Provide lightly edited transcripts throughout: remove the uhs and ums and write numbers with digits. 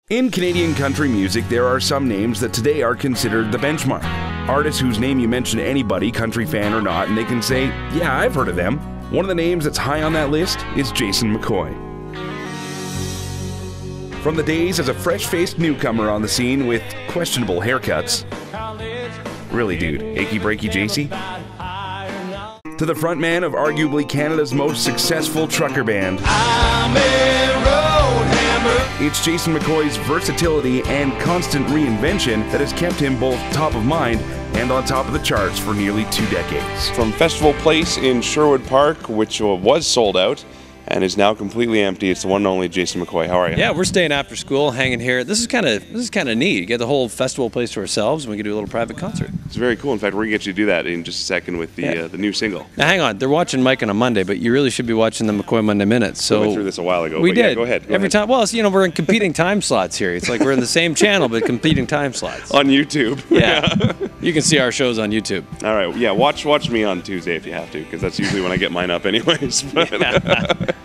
In Canadian country music, there are some names that today are considered the benchmark. Artists whose name you mention to anybody, country fan or not, and they can say, yeah, I've heard of them. One of the names that's high on that list is Jason McCoy. From the days as a fresh-faced newcomer on the scene with questionable haircuts, really dude, achy breaky JC, to the frontman of arguably Canada's most successful trucker band, it's Jason McCoy's versatility and constant reinvention that has kept him both top of mind and on top of the charts for nearly 2 decades. From Festival Place in Sherwood Park, which was sold out and is now completely empty, it's the one and only Jason McCoy. How are you? Yeah, we're staying after school, hanging here. This is kind of neat. You get the whole festival place to ourselves, and we can do a little private concert. It's very cool. In fact, we're gonna get you to do that in just a second with the new single. Now, hang on. They're watching Mike on a Monday, but you really should be watching the McCoy Monday Minute. So we went through this a while ago. We but did. Yeah, go ahead. Every time. Well, you know, we're in competing time slots here. It's like we're in the same channel, but competing time slots. On YouTube. Yeah. You can see our shows on YouTube. All right. Yeah. Watch me on Tuesday if you have to, because that's usually when I get mine up, anyways. But,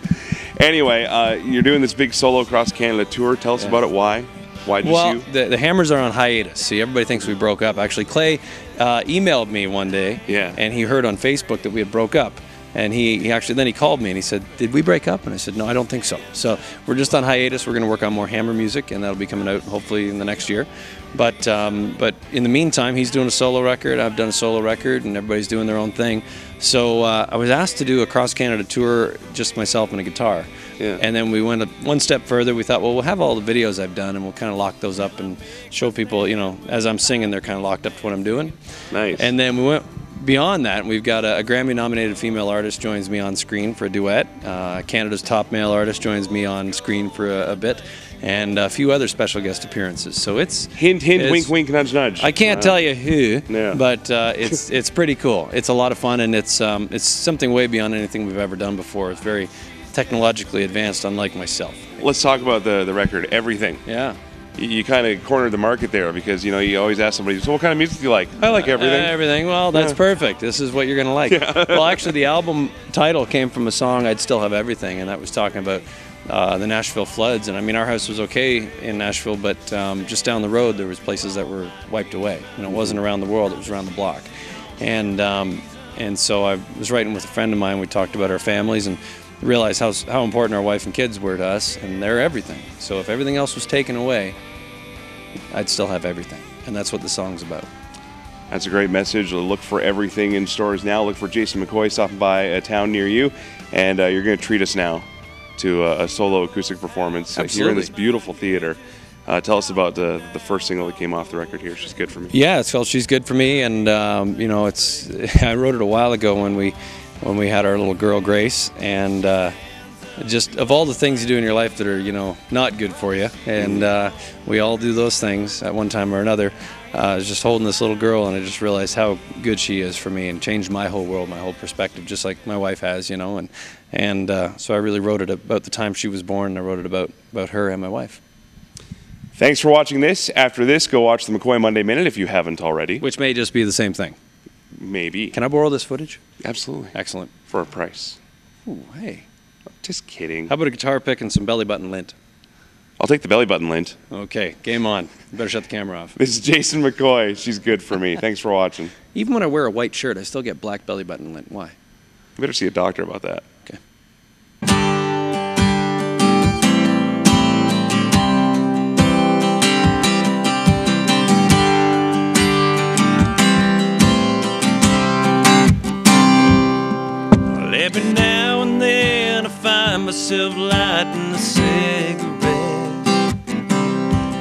anyway, you're doing this big solo across Canada tour. Tell us about it. Why? Why just you? Well, the Hammers are on hiatus. See, everybody thinks we broke up. Actually, Clay emailed me one day, and he heard on Facebook that we had broke up. And he actually then he called me and he said, "Did we break up?" And I said, "No, I don't think so." So we're just on hiatus. We're going to work on more Hammer music, and that'll be coming out hopefully in the next year. But in the meantime, he's doing a solo record. I've done a solo record, and everybody's doing their own thing. So I was asked to do a cross Canada tour, just myself and a guitar. Yeah. And then we went one step further. We thought, well, we'll have all the videos I've done, and we'll kind of lock those up and show people, you know, as I'm singing, they're kind of locked up to what I'm doing. Nice. And then we went beyond that, we've got a Grammy-nominated female artist joins me on screen for a duet. Canada's top male artist joins me on screen for a bit, and a few other special guest appearances. So it's hint, wink, wink, nudge, nudge. I can't tell you who, yeah. but it's pretty cool. It's a lot of fun, and it's something way beyond anything we've ever done before. It's very technologically advanced, unlike myself. Let's talk about the record, Everything. Yeah. You kind of cornered the market there because, you know, you always ask somebody, so what kind of music do you like? I like everything. Everything. Well, that's perfect. This is what you're going to like. Yeah. Well, actually, the album title came from a song, I'd Still Have Everything, and that was talking about the Nashville floods. And I mean, our house was okay in Nashville, but just down the road, there was places that were wiped away. You know, it wasn't around the world, it was around the block. And so I was writing with a friend of mine. We talked about our families and realized how important our wife and kids were to us, and they're everything. So if everything else was taken away, I'd still have everything, and that's what the song's about. That's a great message. Look for Everything in stores now. Look for Jason McCoy stopping by a town near you, and you're going to treat us now to a solo acoustic performance here in this beautiful theater. Tell us about the first single that came off the record here, She's Good For Me. Yeah, it's called She's Good For Me, and you know, I wrote it a while ago when we had our little girl Grace, and just of all the things you do in your life that are, you know, not good for you, and we all do those things at one time or another. I was just holding this little girl, and I just realized how good she is for me, and changed my whole world, my whole perspective, just like my wife has, you know. And so I really wrote it about the time she was born, and I wrote it about her and my wife. Thanks for watching this. After this, go watch the McCoy Monday Minute if you haven't already. Which may just be the same thing. Maybe. Can I borrow this footage? Absolutely. Excellent. For a price. Ooh, hey. Just kidding. How about a guitar pick and some belly button lint? I'll take the belly button lint. Okay, game on. You better shut the camera off. This is Jason McCoy. She's Good For Me. Thanks for watching. Even when I wear a white shirt, I still get black belly button lint. Why? You better see a doctor about that. Okay. Every now and then I find myself lighting a cigarette,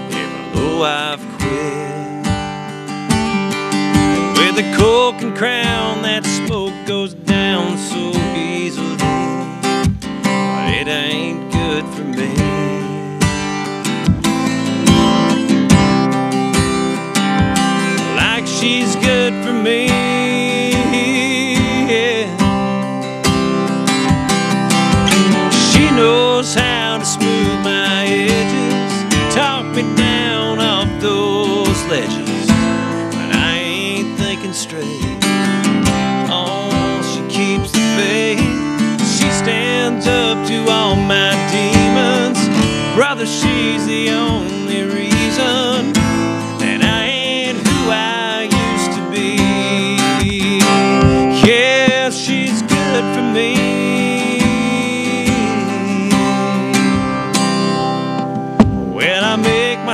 even though I've quit. And with a Coke and Crown, that smoke goes down so easily, but it ain't good for me. Like she's good for me. Knows how to smooth my edges, talk me down off those ledges when I ain't thinking straight. Oh, she keeps the faith, she stands up to all my demons. Brother, she's the only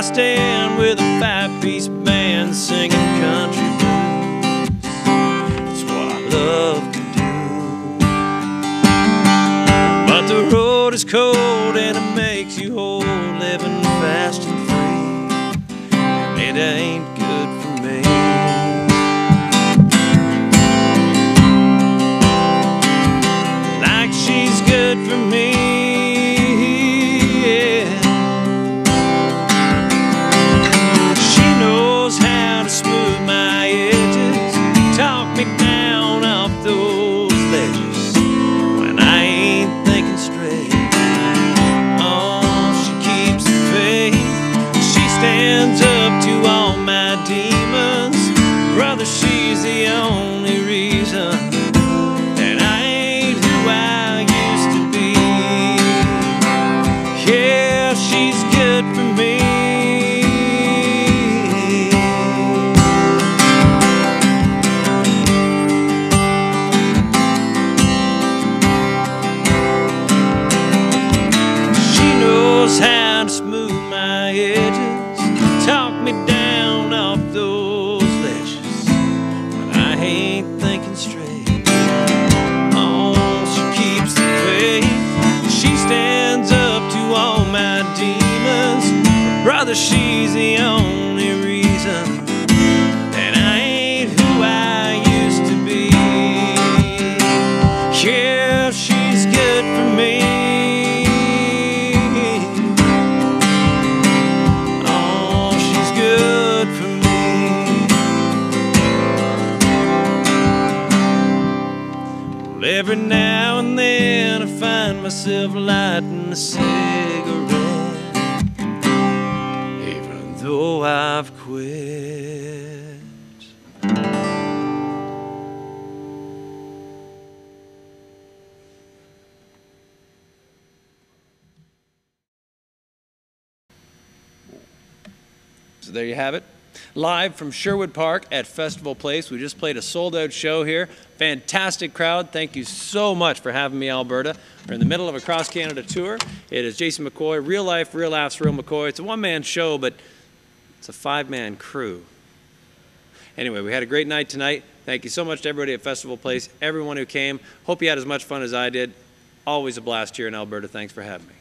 I stand with a five-piece band singing country blues. It's what I love to do. But the road is cold and it makes you old, living fast and free, and it ain't good for me. Like she's good for me, yeah. She knows how to smooth my edges, talk me down off those ledges when I ain't thinking straight. Oh, she keeps the faith, she stands up to all my demons. Brother, she's the only reason that I ain't who I used to be. Yeah, she's good for me. She knows how to smooth my edges, talk me down off those ledges when I ain't thinking straight. Oh, she keeps the faith, she stands up to all my demons. Brother, she's the only reason that I ain't who I used to be. Yeah, she's good for me. Oh, she's good for me. Well, every now and then I find myself lighting a cigarette, even though I've quit. So there you have it. Live from Sherwood Park at Festival Place. We just played a sold-out show here. Fantastic crowd. Thank you so much for having me, Alberta. We're in the middle of a cross-Canada tour. It is Jason McCoy, real life, real laughs, real McCoy. It's a one-man show, but it's a five-man crew. Anyway, we had a great night tonight. Thank you so much to everybody at Festival Place, everyone who came. Hope you had as much fun as I did. Always a blast here in Alberta. Thanks for having me.